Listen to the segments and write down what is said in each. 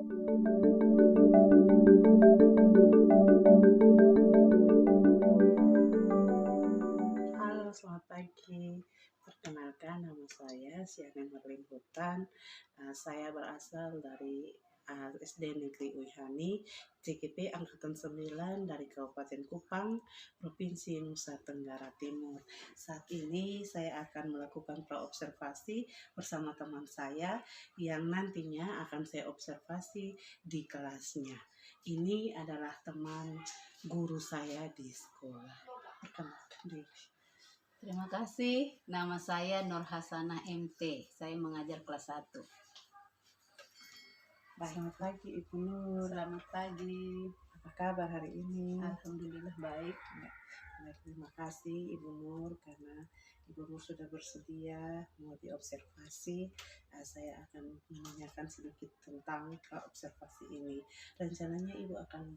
Halo, selamat pagi. Perkenalkan, nama saya Siana Marlin Hutan. Saya berasal dari SD Negeri Uihani, CGP Angkatan 9 dari Kabupaten Kupang, Provinsi Nusa Tenggara Timur. Saat ini saya akan melakukan praobservasi bersama teman saya yang nantinya akan saya observasi di kelasnya. Ini adalah teman guru saya di sekolah. Perkenalkan diri. Terima kasih. Nama saya Nur Hasanah MT. Saya mengajar kelas 1. Selamat pagi Ibu Nur. Selamat pagi. Apa kabar hari ini? Alhamdulillah baik. Baik, terima kasih Ibu Nur karena Ibu Nur sudah bersedia mau diobservasi. Saya akan menanyakan sedikit tentang observasi ini. Rencananya Ibu akan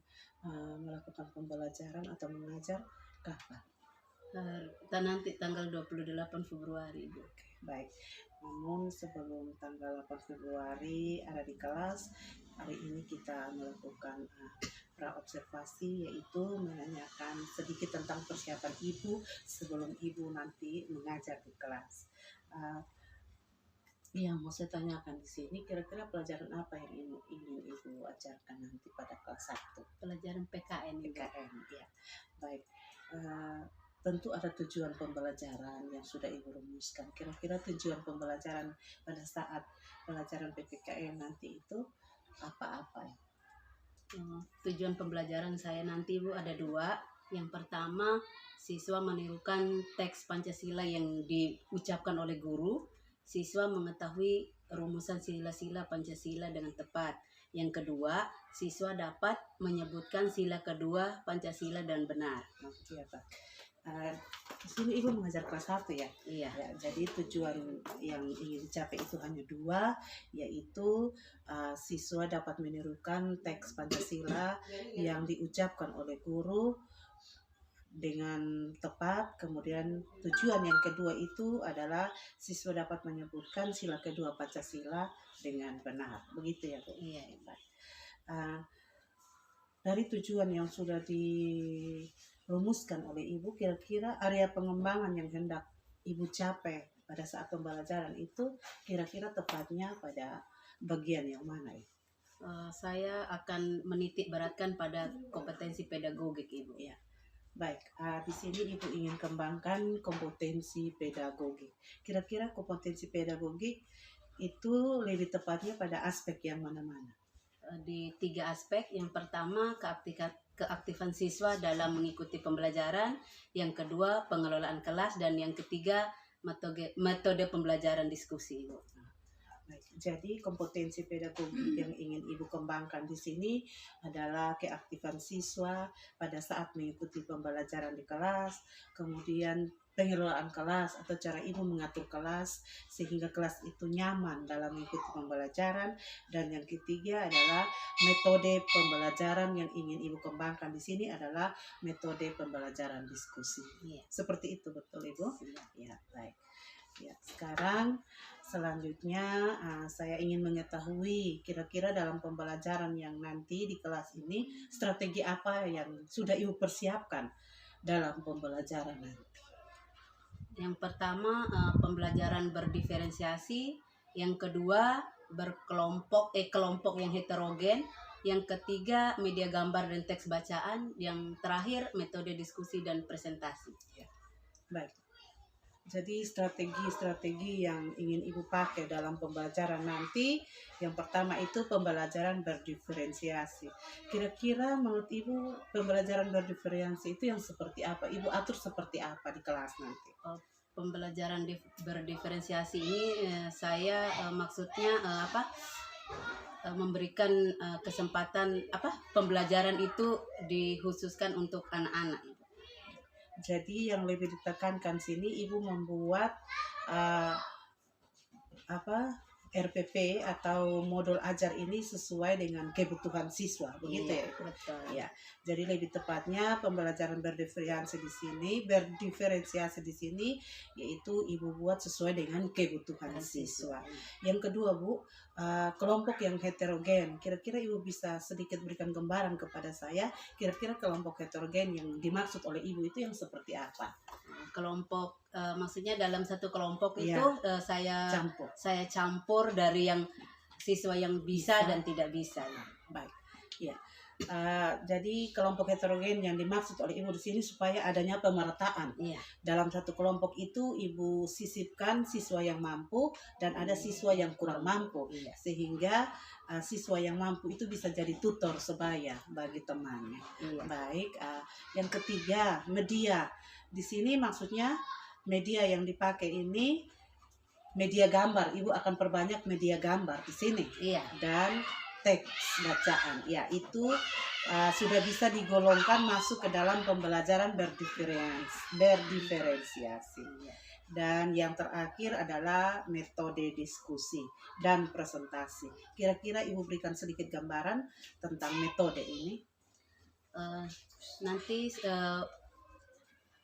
melakukan pembelajaran atau mengajar kapan? Nanti tanggal 28 Februari, Bu. Baik, namun sebelum tanggal 8 Februari ada di kelas, hari ini kita melakukan praobservasi, yaitu menanyakan sedikit tentang persiapan Ibu sebelum Ibu nanti mengajar di kelas. Yang mau saya tanyakan di sini, kira-kira pelajaran apa yang ingin Ibu ajarkan nanti pada kelas 1? Pelajaran PKN. PKN, ya. Baik. Tentu ada tujuan pembelajaran yang sudah Ibu rumuskan. Kira-kira tujuan pembelajaran pada saat pelajaran PPKN nanti itu apa-apa ya? Tujuan pembelajaran saya nanti, Bu, ada 2. Yang pertama, siswa menirukan teks Pancasila yang diucapkan oleh guru. Siswa mengetahui rumusan sila-sila Pancasila dengan tepat. Yang kedua, siswa dapat menyebutkan sila kedua Pancasila dan benar. Iya, Pak. Di sini Ibu mengajar kelas 1 ya? Iya. Ya, jadi tujuan yang ingin dicapai itu hanya 2, yaitu siswa dapat menirukan teks Pancasila yang diucapkan oleh guru dengan tepat. Kemudian tujuan yang kedua itu adalah siswa dapat menyebutkan sila kedua Pancasila dengan benar. Begitu ya, Bu? Iya, Pak. Dari tujuan yang sudah dirumuskan oleh Ibu, kira-kira area pengembangan yang hendak Ibu capai pada saat pembelajaran itu kira-kira tepatnya pada bagian yang mana ya? Saya akan menitik beratkan pada kompetensi pedagogik, Ibu. Ya. Baik, di sini Ibu ingin kembangkan kompetensi pedagogik. Kira-kira kompetensi pedagogik itu lebih tepatnya pada aspek yang mana-mana? Di 3 aspek. Yang pertama, keaktifan siswa dalam mengikuti pembelajaran. Yang kedua, pengelolaan kelas. Dan yang ketiga, metode pembelajaran diskusi, Ibu. Baik, jadi kompetensi pedagogik yang ingin Ibu kembangkan di sini adalah keaktifan siswa pada saat mengikuti pembelajaran di kelas, kemudian pengelolaan kelas atau cara Ibu mengatur kelas sehingga kelas itu nyaman dalam mengikuti pembelajaran, dan yang ketiga adalah metode pembelajaran yang ingin Ibu kembangkan di sini adalah metode pembelajaran diskusi. Iya. Seperti itu, betul Ibu? Iya. Ya, baik. Ya, sekarang selanjutnya saya ingin mengetahui kira-kira dalam pembelajaran yang nanti di kelas ini strategi apa yang sudah Ibu persiapkan dalam pembelajaran nanti? Yang pertama, pembelajaran berdiferensiasi. Yang kedua, kelompok yang heterogen. Yang ketiga, media gambar dan teks bacaan. Yang terakhir, metode diskusi dan presentasi. Ya. Baik. Jadi strategi yang ingin Ibu pakai dalam pembelajaran nanti, yang pertama itu pembelajaran berdiferensiasi. Kira-kira menurut Ibu pembelajaran berdiferensiasi itu yang seperti apa? Ibu atur seperti apa di kelas nanti? Pembelajaran berdiferensiasi ini saya maksudnya memberikan kesempatan pembelajaran itu dikhususkan untuk anak-anak. Jadi yang lebih ditekankan sini Ibu membuat RPP atau modul ajar ini sesuai dengan kebutuhan siswa, begitu ya? Betul. Ya. Jadi lebih tepatnya pembelajaran berdiferensiasi di sini yaitu Ibu buat sesuai dengan kebutuhan siswa. Yang kedua, Bu, kelompok yang heterogen. Kira-kira Ibu bisa sedikit berikan gambaran kepada saya, kira-kira kelompok heterogen yang dimaksud oleh Ibu itu yang seperti apa? Kelompok maksudnya dalam satu kelompok Iya. itu saya campur dari yang siswa yang bisa dan tidak bisa. Baik, ya. Jadi kelompok heterogen yang dimaksud oleh Ibu di sini supaya adanya pemerataan. Iya. Dalam satu kelompok itu Ibu sisipkan siswa yang mampu dan ada siswa yang kurang mampu. Iya. Sehingga siswa yang mampu itu bisa jadi tutor sebaya bagi temannya. Iya. Baik, yang ketiga media. Di sini maksudnya media yang dipakai ini media gambar. Ibu akan perbanyak media gambar di sini. Iya. Dan teks bacaan, ya itu sudah bisa digolongkan masuk ke dalam pembelajaran berdiferensiasi. Dan yang terakhir adalah metode diskusi dan presentasi. Kira-kira Ibu berikan sedikit gambaran tentang metode ini. Nanti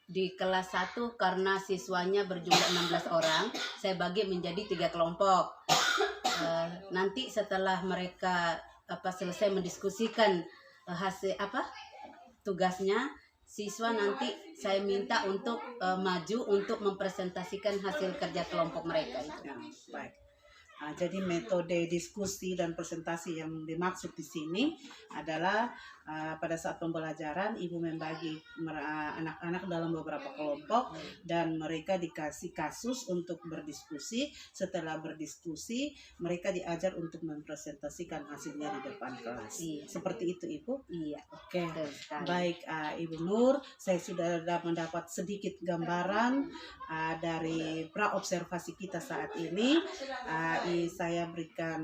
di kelas 1 karena siswanya berjumlah 16 orang, saya bagi menjadi 3 kelompok. Nanti setelah mereka selesai mendiskusikan hasil tugasnya, siswa nanti saya minta untuk maju untuk mempresentasikan hasil kerja kelompok mereka itu. Ya, baik. Jadi metode diskusi dan presentasi yang dimaksud di sini adalah pada saat pembelajaran Ibu membagi anak-anak dalam beberapa kelompok dan mereka dikasih kasus untuk berdiskusi. Setelah berdiskusi mereka diajar untuk mempresentasikan hasilnya di depan kelas. Iya. Seperti itu Ibu? Iya. Oke. Baik, Ibu Nur, saya sudah mendapat sedikit gambaran dari pra-observasi kita saat ini. Saya berikan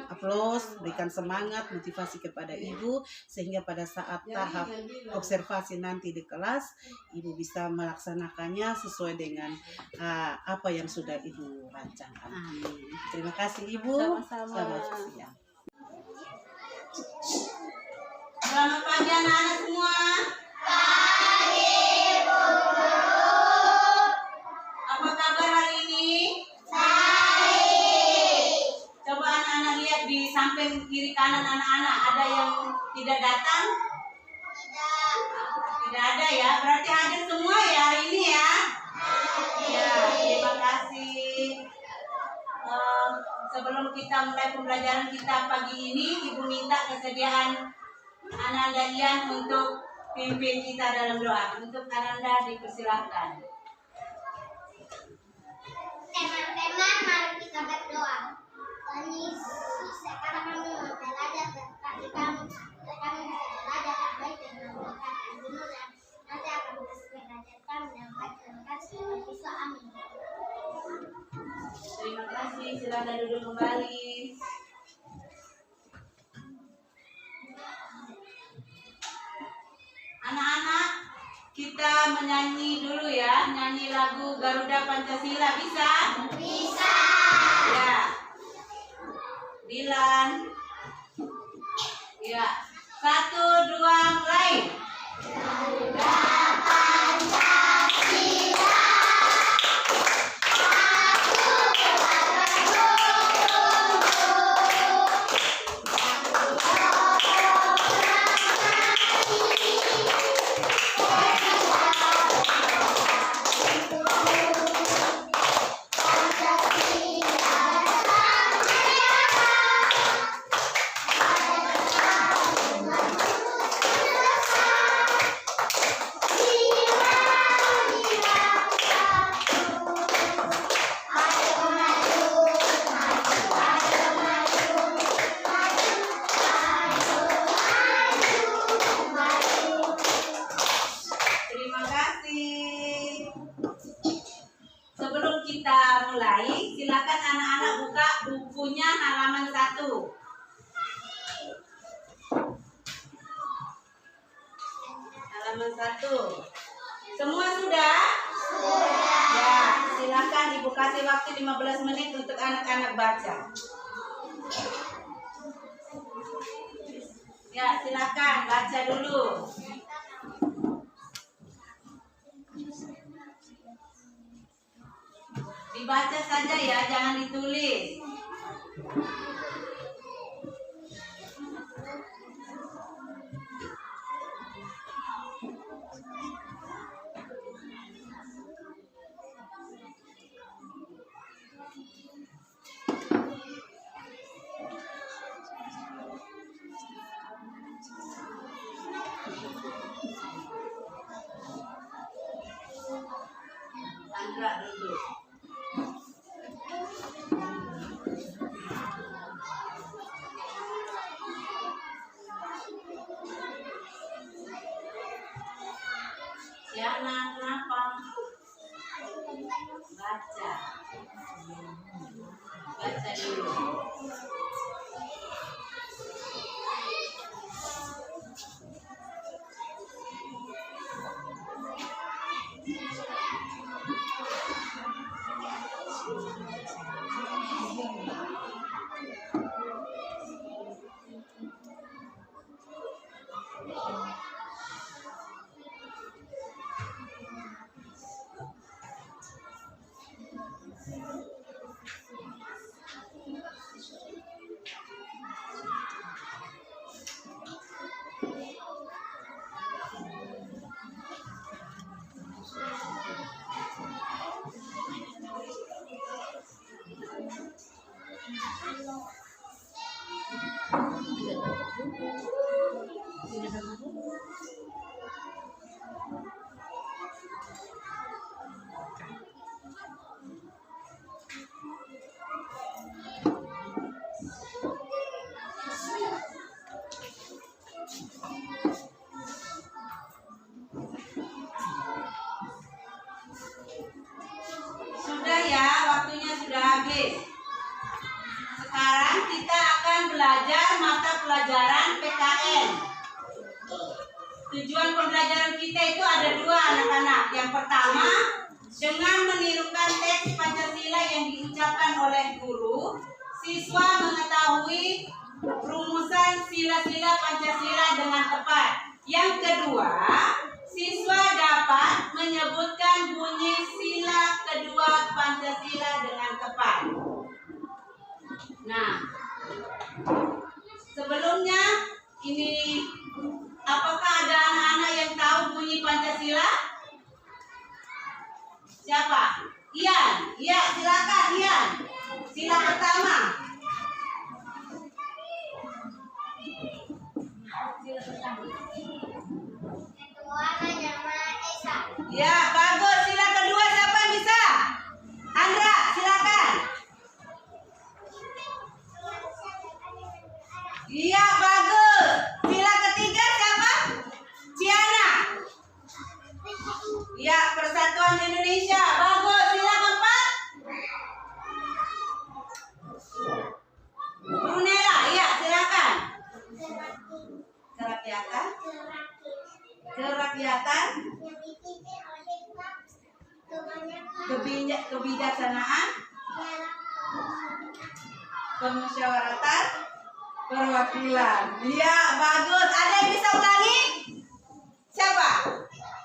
aplaus, berikan semangat, motivasi kepada Ibu sehingga pada saat tahap observasi nanti di kelas Ibu bisa melaksanakannya sesuai dengan apa yang sudah Ibu rancangkan. Amin. Terima kasih Ibu. Sama-sama. Selamat siang. Selamat pagi anak-anak semua. Apa kabar hari ini? Coba anak-anak lihat di samping kiri kanan anak-anak, ada yang tidak datang? Tidak ada ya, berarti hadir semua ya hari ini ya? Ya, terima kasih. Sebelum kita mulai pembelajaran kita pagi ini, Ibu minta kesediaan Ananda Ian untuk pimpin kita dalam doa. Untuk Ananda dipersilahkan. Teman-teman, mari kita berdoa. Tuhan Yesus, sekarang kami mau belajar berkati kami. Kami bisa belajar yang baik dan melakukan ilmu yang nanti akan bisa belajar kami yang baik dan kasih bisa. Amin. Terima kasih, silakan duduk kembali. Anak-anak, kita menyanyi dulu ya, nyanyi lagu Garuda Pancasila, bisa? Bisa. Ya. Dilan. Ya. 1, 2, mulai. Terima kasih. Sebelum kita mulai, silakan anak-anak buka bukunya halaman 1. Halaman 1. Semua sudah? Sudah. Ya, silakan Ibu kasih waktu 15 menit untuk anak-anak baca. Ya, silakan baca dulu. Dibaca saja ya, jangan ditulis. Andra duduk. Siapa kenapa? Baca. Baca dulu. Sudah ya, waktunya sudah habis. Sekarang kita akan belajar mata pelajaran PKN. Tujuan pembelajaran kita itu ada dua, anak-anak. Yang pertama, dengan menirukan teks Pancasila yang diucapkan oleh guru, siswa mengetahui rumusan sila-sila Pancasila dengan tepat. Yang kedua, siswa dapat menyebutkan bunyi sila kedua Pancasila dengan tepat. Nah, sebelumnya ini apakah ada anak-anak yang tahu bunyi Pancasila? Siapa? Ian. Iya, silakan Ian. Sila pertama. Sila pertama. Ya, bagus. Sila kedua siapa yang bisa? Andra, silakan. Iya, bagus. Sila ketiga siapa? Ciana. Ya, Persatuan Indonesia. Bagus. Sila keempat? Brunella. Iya, silakan. Kerakyatan. Kerakyatan. Kebijaksanaan. Kemusyawaratan. Perwakilan. Iya, bagus. Ada yang bisa ulangi? Siapa?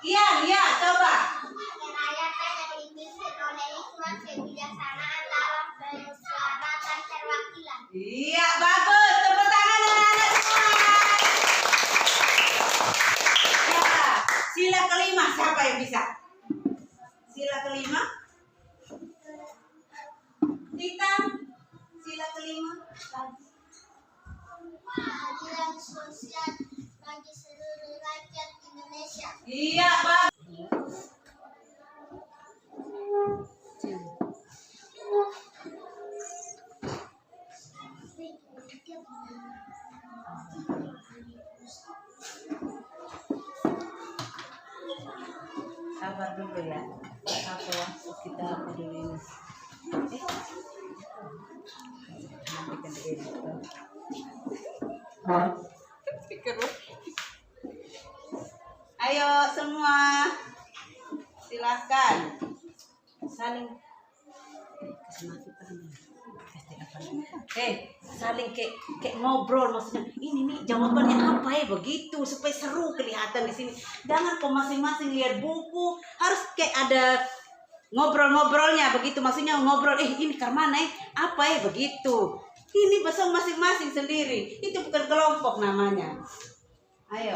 Ian, ya, coba. Kerakyatan yang dipimpin oleh hikmat kebijaksanaan dalam permusyawaratan perwakilan. Iya, bagus. Tepuk tangan anak-anak semua. Ya, sila kelima siapa yang bisa? Sila kelima? Tita, sila kelima. Keadilan sosial bagi seluruh rakyat Indonesia. Iya, bagus. Sabar dulu ya. Apa kita dulu ini? Ayo semua, silakan saling saling kayak ngobrol, maksudnya ini nih jawabannya apa ya, begitu supaya seru kelihatan di sini. Jangan kok masing-masing lihat buku, harus kayak ada ngobrol-ngobrolnya begitu, maksudnya ngobrol ini karena apa ya begitu. Ini bahasa masing-masing sendiri, itu bukan kelompok namanya. Ayo,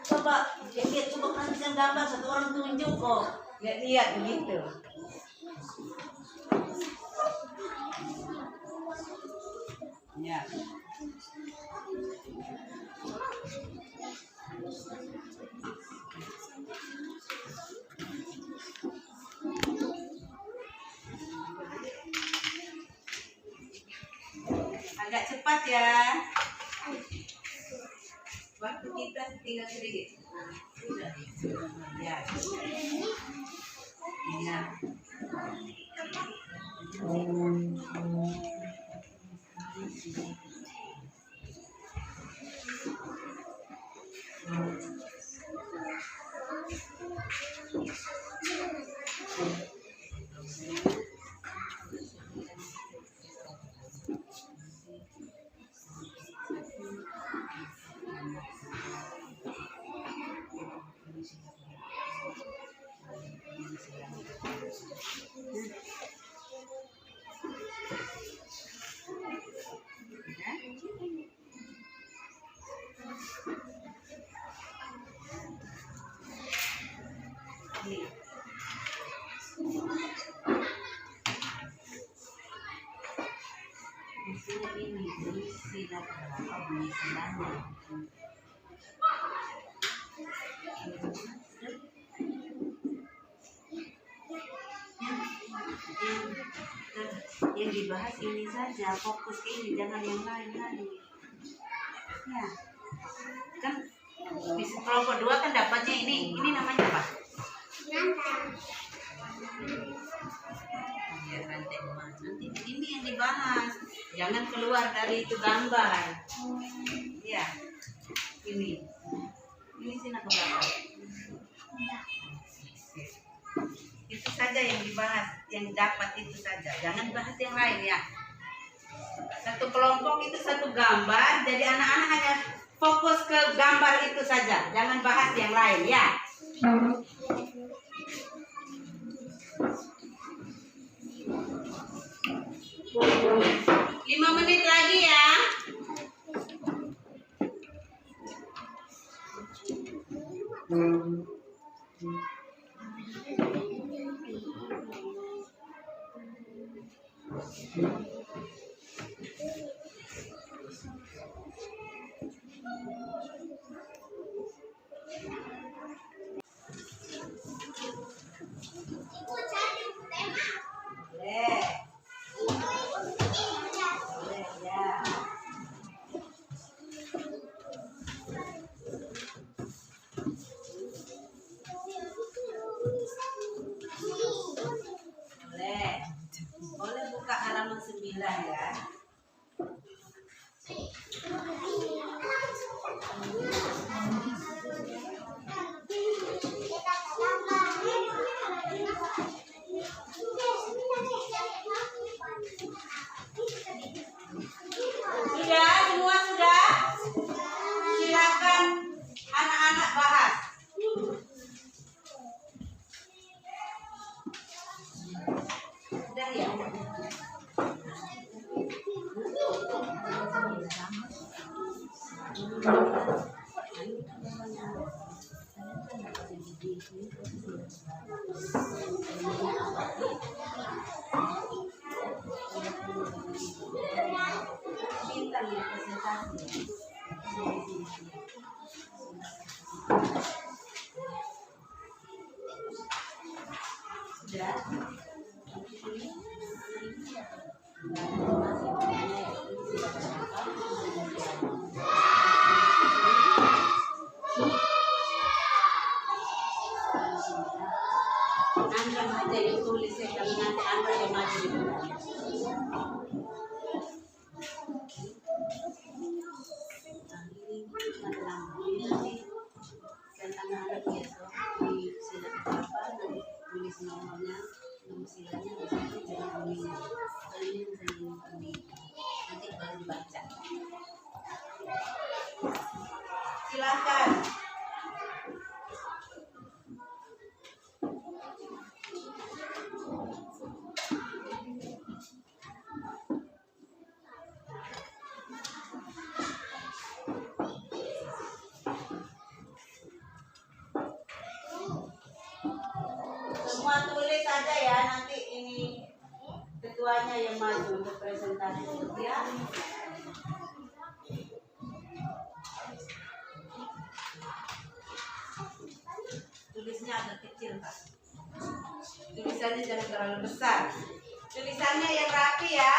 coba lihat, coba kasihkan gambar, satu orang tunjuk kok, lihat begitu. Ya. kita tinggal sedikit. Sudah. Ya. Ya. Ini sila berapa bunyi silanya? Yang dibahas ini saja, fokus ke ini, jangan yang lain lagi. Ya, kan kelompok 2 kan dapatnya ini namanya apa? Ya, rantai emas. Nanti ini yang dibahas, jangan keluar dari itu gambar. Ya, ini sih nak berapa? Itu saja yang dibahas, yang dapat itu saja, jangan bahas yang lain ya. Satu kelompok itu satu gambar, jadi anak-anak hanya fokus ke gambar itu saja, jangan bahas yang lain ya. 5 menit lagi ya. Boleh buka halaman 9 ya. Sudah, semua sudah? Silakan anak-anak bahas. Sudah ya? Bintang ya presentasi. Sudah? Anda saja yang tulis ya, kami nanti Anda yang maju. Dan anak-anak besok di sila berapa nanti tulis nomornya, nomor silanya di situ jangan bunyinya. Ini nanti baru dibaca. Silakan. Semua tulis saja ya, nanti ini ketuanya yang maju untuk presentasi ya. Tulisnya agak kecil Pak. Tulisannya jangan terlalu besar. Tulisannya yang rapi ya.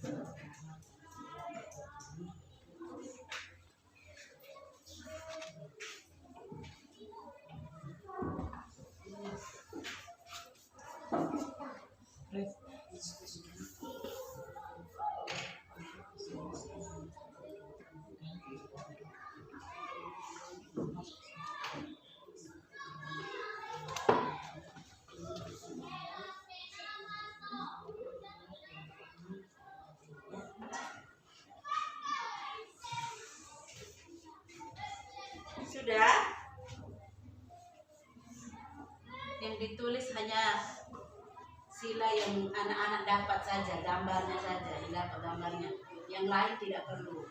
Sudah? Yang ditulis hanya sila yang anak-anak dapat saja, gambarnya saja, dapat gambarnya. Yang lain tidak perlu.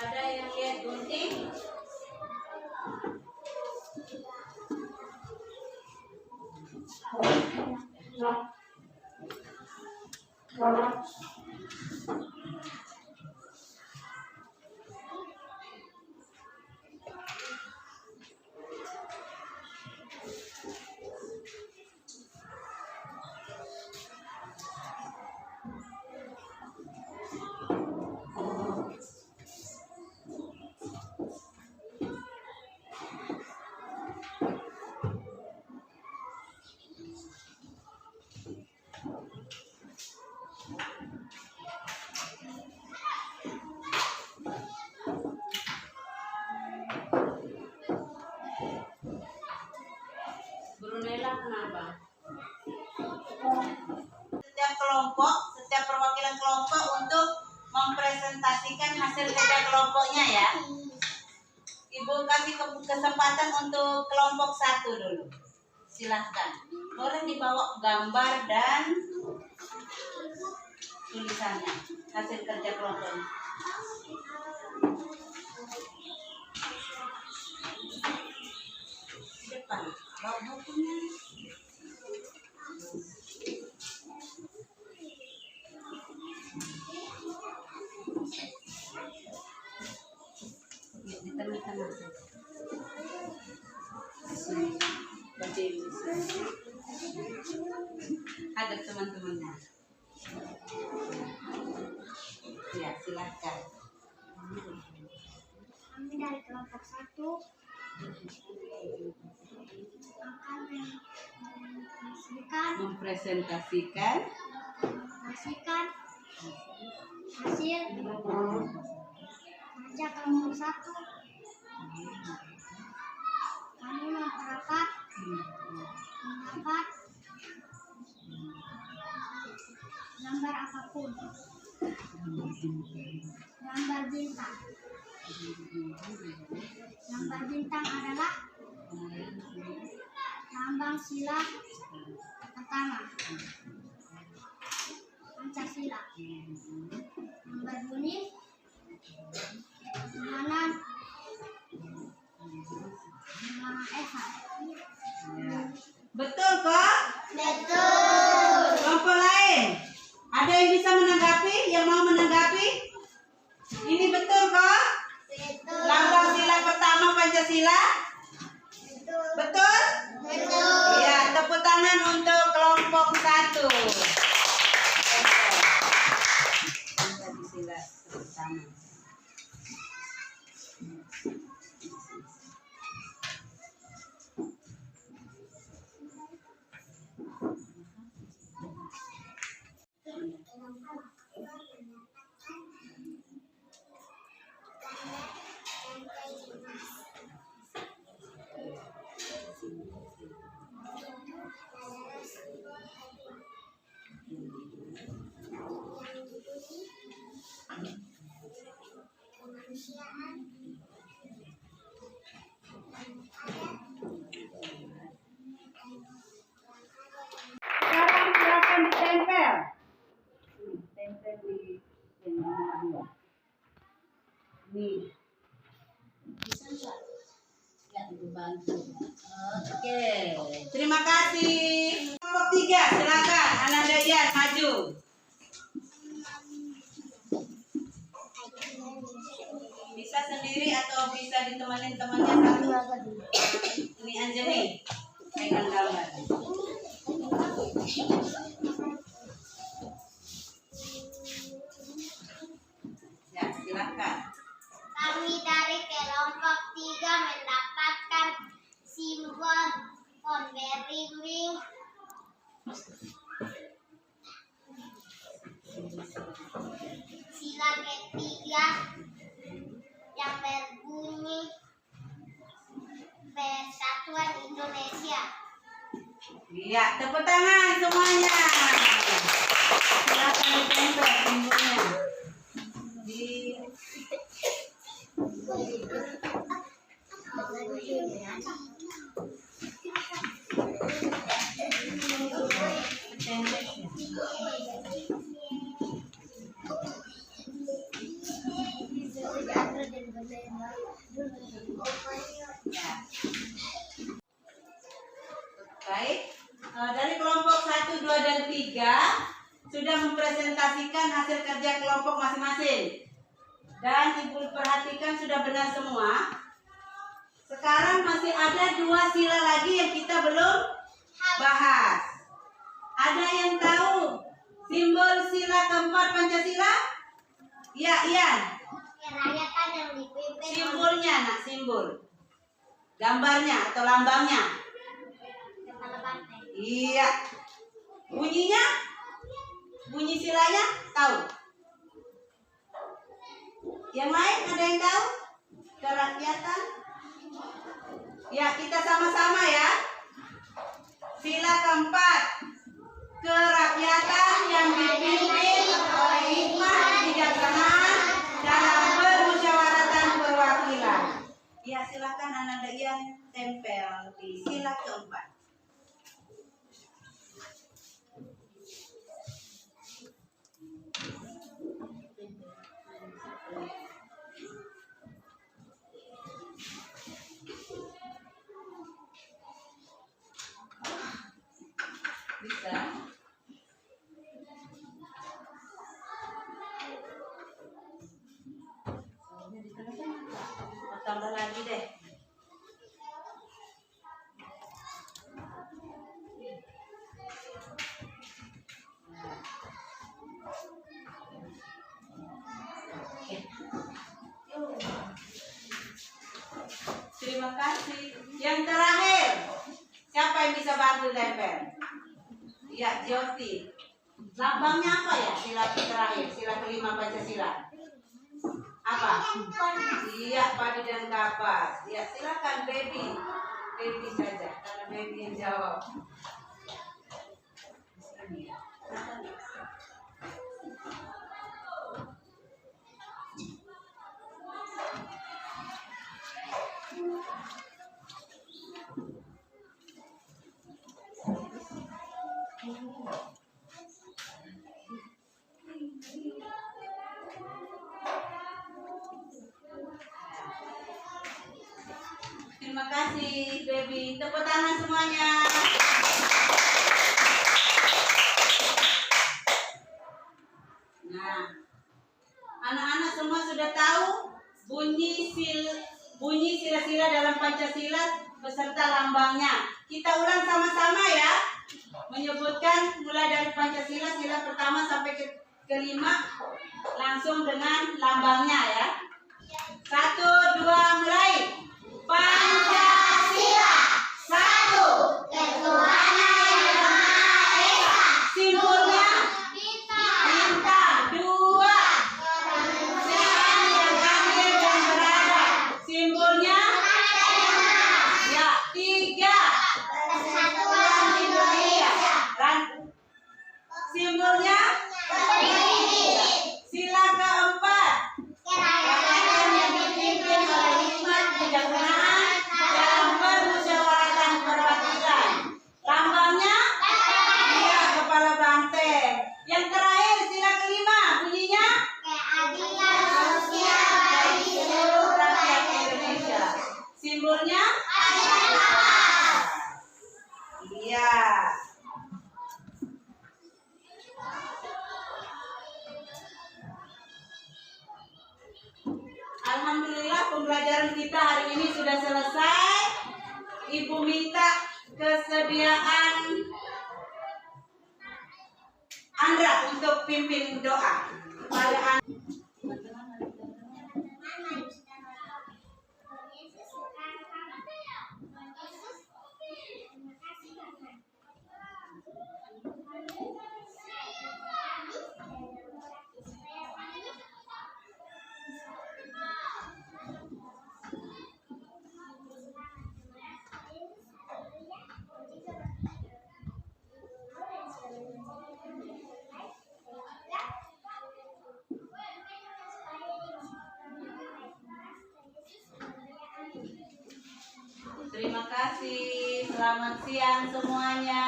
Ada yang lihat gunting? Brunella kenapa? Setiap kelompok, setiap perwakilan kelompok untuk mempresentasikan hasil kerja kelompoknya ya. Ibu kasih kesempatan untuk kelompok 1 dulu. Silahkan. Boleh dibawa gambar dan tulisannya, hasil kerja kelompoknya. Depan, bawa bukunya. Di tengah-tengah saja. Berdiri. Ada teman-temannya. Ya, silakan. Kami dari kelompok 1 akan mempresentasikan hasil kerja kelompok 1. Kami mendapat gambar apapun, gambar bintang. Gambar bintang adalah lambang sila pertama, Pancasila. Gambar kuning, ketuhanan Maha Esa. betul kok? Betul. Kelompok lain? Ada yang bisa menanggapi? Yang mau menanggapi? Ini betul kok? Betul. Lambang sila pertama Pancasila? Betul. Betul? Betul. Ya, tepuk tangan untuk kelompok 1. Pancasila pertama. bantu. Oke. Terima kasih. Kelompok 3, silakan. Ananda Ian maju. Bisa sendiri atau bisa ditemenin temannya satu. Ini Anjani, pegang gambar. Ya, silakan. Kami dari kelompok 3 mendapatkan simbol pemberi ring sila ketiga yang berbunyi Persatuan Indonesia. Iya, tepuk tangan semuanya. Silakan ditempel simbolnya. Di baik, dari kelompok 1, 2, dan 3 sudah mempresentasikan hasil kerja kelompok masing-masing. Dan Ibu perhatikan sudah benar semua. Sekarang masih ada 2 sila lagi yang kita belum bahas. Ada yang tahu simbol sila keempat Pancasila? Ya, Ian. Kerakyatan yang dipimpin Simbolnya, nak, simbol. Gambarnya atau lambangnya. kepala banteng. Iya. Bunyinya? Bunyi silanya tahu? Yang lain ada yang tahu? Kerakyatan? Ya, kita sama-sama ya. Sila keempat. Kerakyatan yang dipimpin oleh hikmah kebijaksanaan dalam permusyawaratan perwakilan. Ya, silakan Ananda Ian tempel di sila keempat. Bisa. Tambah lagi deh. Terima kasih. Yang terakhir, siapa yang bisa bantu tempel? Ya, Jyoti. Lambangnya apa ya? Sila terakhir, sila kelima Pancasila. Apa? Iya, padi dan kapas. Ya, silakan baby. Baby saja, karena baby yang jawab. Terima kasih, baby. Tepuk tangan semuanya. Nah, anak-anak semua sudah tahu bunyi sila-sila dalam Pancasila beserta lambangnya. Kita ulang sama-sama ya. Menyebutkan mulai dari Pancasila sila pertama sampai kelima langsung dengan lambangnya ya. 1, 2, mulai. Pancasila. 1. Ketuhanan yang Maha Esa. Simbolnya bintang. 2. Kemanusiaan yang adil dan beradab. Simbolnya ya. 3. Persatuan Indonesia. Simbolnya sila keempat. Kerakyatan yang dipimpin oleh hikmat kebijaksanaan dalam permusyawaratan perwakilan. Lambangnya iya, kepala banteng. Yang terakhir sila kelima bunyinya Keadilan sosial bagi seluruh rakyat Indonesia. pembelajaran kita hari ini sudah selesai. Ibu minta kesediaan Andra untuk pimpin doa kepada Andra. Terima kasih. Selamat siang semuanya.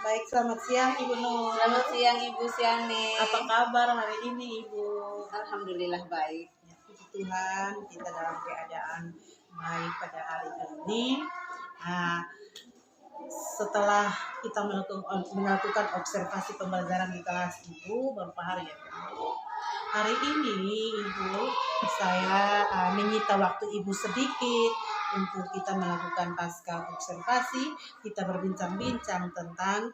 Baik, selamat siang Ibu Nur. Selamat siang Ibu Siani. Apa kabar hari ini Ibu? Alhamdulillah baik. Ya, puji Tuhan, kita dalam keadaan baik pada hari ini. Setelah kita melakukan observasi pembelajaran di kelas Ibu beberapa hari yang lalu, hari ini Ibu, saya menyita waktu Ibu sedikit untuk kita melakukan pasca observasi. Kita berbincang-bincang tentang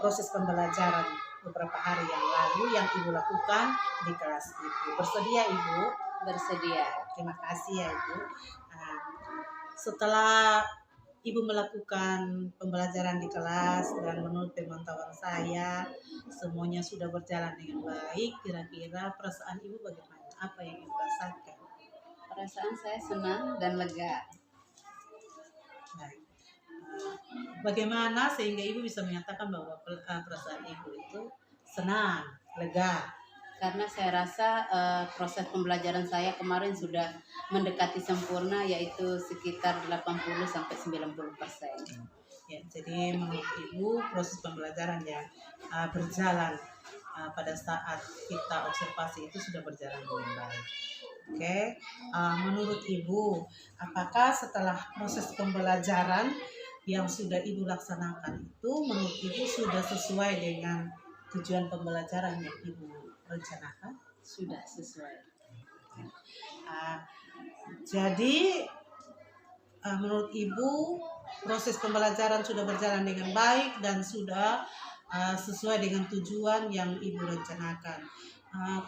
proses pembelajaran beberapa hari yang lalu yang Ibu lakukan di kelas Ibu. Bersedia Ibu? Bersedia. Terima kasih ya Ibu. Setelah Ibu melakukan pembelajaran di kelas dan menurut pemantauan saya semuanya sudah berjalan dengan baik. Kira-kira perasaan Ibu bagaimana? Apa yang Ibu rasakan? Perasaan saya senang dan lega. Baik. Bagaimana sehingga Ibu bisa menyatakan bahwa perasaan Ibu itu senang, lega? Karena saya rasa proses pembelajaran saya kemarin sudah mendekati sempurna, yaitu sekitar 80-90%. Ya, jadi menurut Ibu proses pembelajaran yang berjalan pada saat kita observasi itu sudah berjalan dengan baik. Oke, menurut Ibu, apakah setelah proses pembelajaran yang sudah Ibu laksanakan itu menurut Ibu sudah sesuai dengan tujuan pembelajaran yang Ibu rencanakan? Sudah sesuai. Jadi menurut Ibu proses pembelajaran sudah berjalan dengan baik dan sudah sesuai dengan tujuan yang Ibu rencanakan.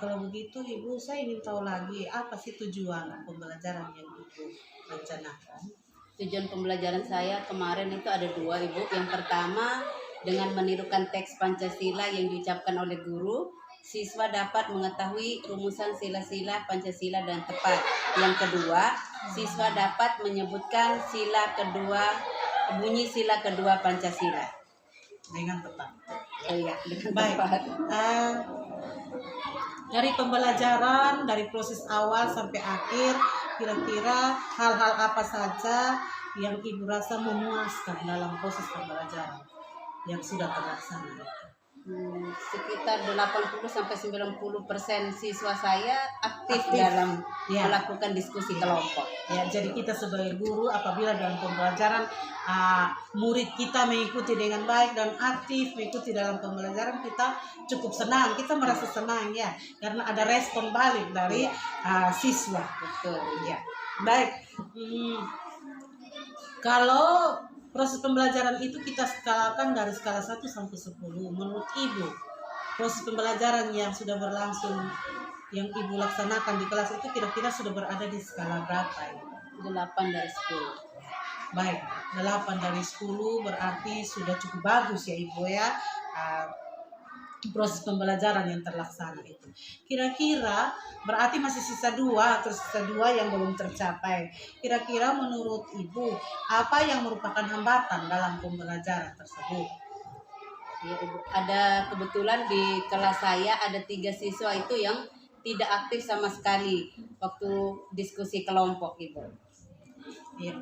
Kalau begitu Ibu, saya ingin tahu lagi apa sih tujuan pembelajaran yang Ibu rencanakan? Tujuan pembelajaran saya kemarin itu ada dua Ibu. Yang pertama, dengan menirukan teks Pancasila yang diucapkan oleh guru, siswa dapat mengetahui rumusan sila-sila Pancasila dan tepat. Yang kedua, siswa dapat menyebutkan bunyi sila kedua Pancasila Dengan tepat. Iya, dengan Baik. tepat. Dari pembelajaran, dari proses awal sampai akhir, kira-kira hal-hal apa saja yang Ibu rasa memuaskan dalam proses pembelajaran yang sudah terlaksana? Sekitar 80-90% siswa saya aktif dalam Ya. melakukan diskusi kelompok. Ya, jadi kita sebagai guru apabila dalam pembelajaran murid kita mengikuti dengan baik dan aktif mengikuti dalam pembelajaran, kita cukup senang, kita merasa senang ya, karena ada respon balik dari siswa. Betul. Ya, baik. Kalau proses pembelajaran itu kita skalakan dari skala 1 sampai 10. Menurut Ibu, proses pembelajaran yang sudah berlangsung yang Ibu laksanakan di kelas itu kira-kira sudah berada di skala berapa Ibu? 8 dari 10. Baik, 8 dari 10 berarti sudah cukup bagus ya Ibu ya. Proses pembelajaran yang terlaksana itu. Kira-kira berarti masih sisa 2 atau sisa 2 yang belum tercapai. Kira-kira menurut Ibu, apa yang merupakan hambatan dalam pembelajaran tersebut? Ya, Ibu. Ada kebetulan di kelas saya ada 3 siswa itu yang tidak aktif sama sekali waktu diskusi kelompok, Ibu. Ya.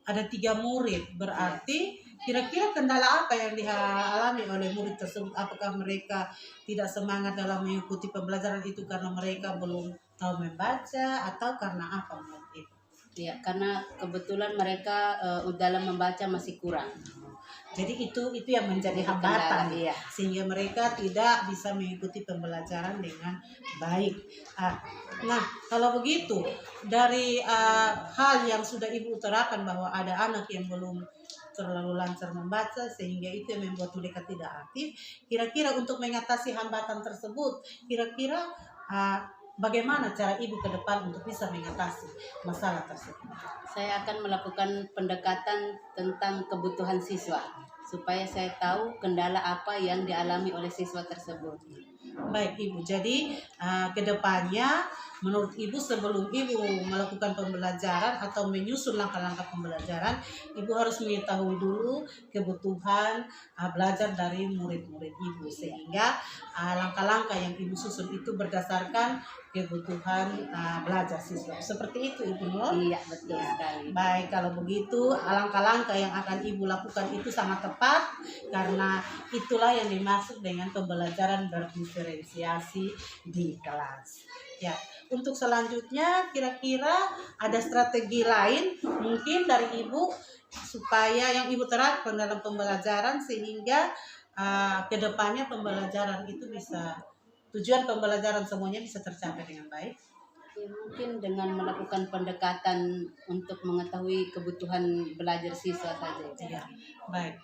Ada 3 murid, berarti kira-kira kendala apa yang dialami oleh murid tersebut? Apakah mereka tidak semangat dalam mengikuti pembelajaran itu karena mereka belum tahu membaca atau karena apa menurut Ibu? Ya, karena kebetulan mereka dalam membaca masih kurang. Jadi itu yang menjadi Jadi hambatan, kendala, iya. sehingga mereka tidak bisa mengikuti pembelajaran dengan baik. Nah, kalau begitu dari hal yang sudah Ibu utarakan bahwa ada anak yang belum terlalu lancar membaca sehingga itu yang membuat mereka tidak aktif. Kira-kira untuk mengatasi hambatan tersebut, kira-kira bagaimana cara Ibu ke depan untuk bisa mengatasi masalah tersebut? Saya akan melakukan pendekatan tentang kebutuhan siswa supaya saya tahu kendala apa yang dialami oleh siswa tersebut. Baik Ibu, jadi ke depannya menurut Ibu sebelum Ibu melakukan pembelajaran atau menyusun langkah-langkah pembelajaran, Ibu harus mengetahui dulu kebutuhan belajar dari murid-murid Ibu, sehingga langkah-langkah yang Ibu susun itu berdasarkan kebutuhan belajar siswa. Seperti itu Ibu Nur? Iya, betul sekali. Baik, kalau begitu langkah-langkah yang akan Ibu lakukan itu sangat tepat, karena itulah yang dimaksud dengan pembelajaran berdiferensiasi di kelas. Ya, untuk selanjutnya kira-kira ada strategi lain mungkin dari Ibu supaya yang Ibu terapkan dalam pembelajaran sehingga kedepannya pembelajaran itu bisa, tujuan pembelajaran semuanya bisa tercapai dengan baik. Ya, mungkin dengan melakukan pendekatan untuk mengetahui kebutuhan belajar siswa saja. Ya, baik.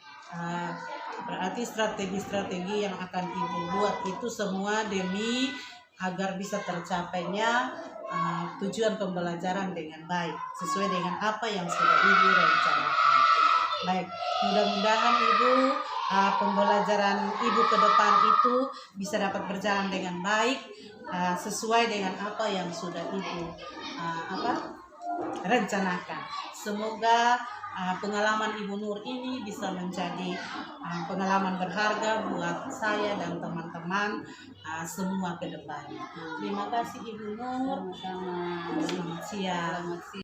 Berarti strategi-strategi yang akan Ibu buat itu semua demi agar bisa tercapainya tujuan pembelajaran dengan baik, sesuai dengan apa yang sudah Ibu rencanakan. Baik, mudah-mudahan Ibu pembelajaran Ibu ke depan itu bisa dapat berjalan dengan baik, sesuai dengan apa yang sudah Ibu rencanakan. Semoga pengalaman Ibu Nur ini bisa menjadi pengalaman berharga buat saya dan teman-teman semua ke depannya. Terima kasih Ibu Nur. Sama-sama. Selamat siang. Selamat siang.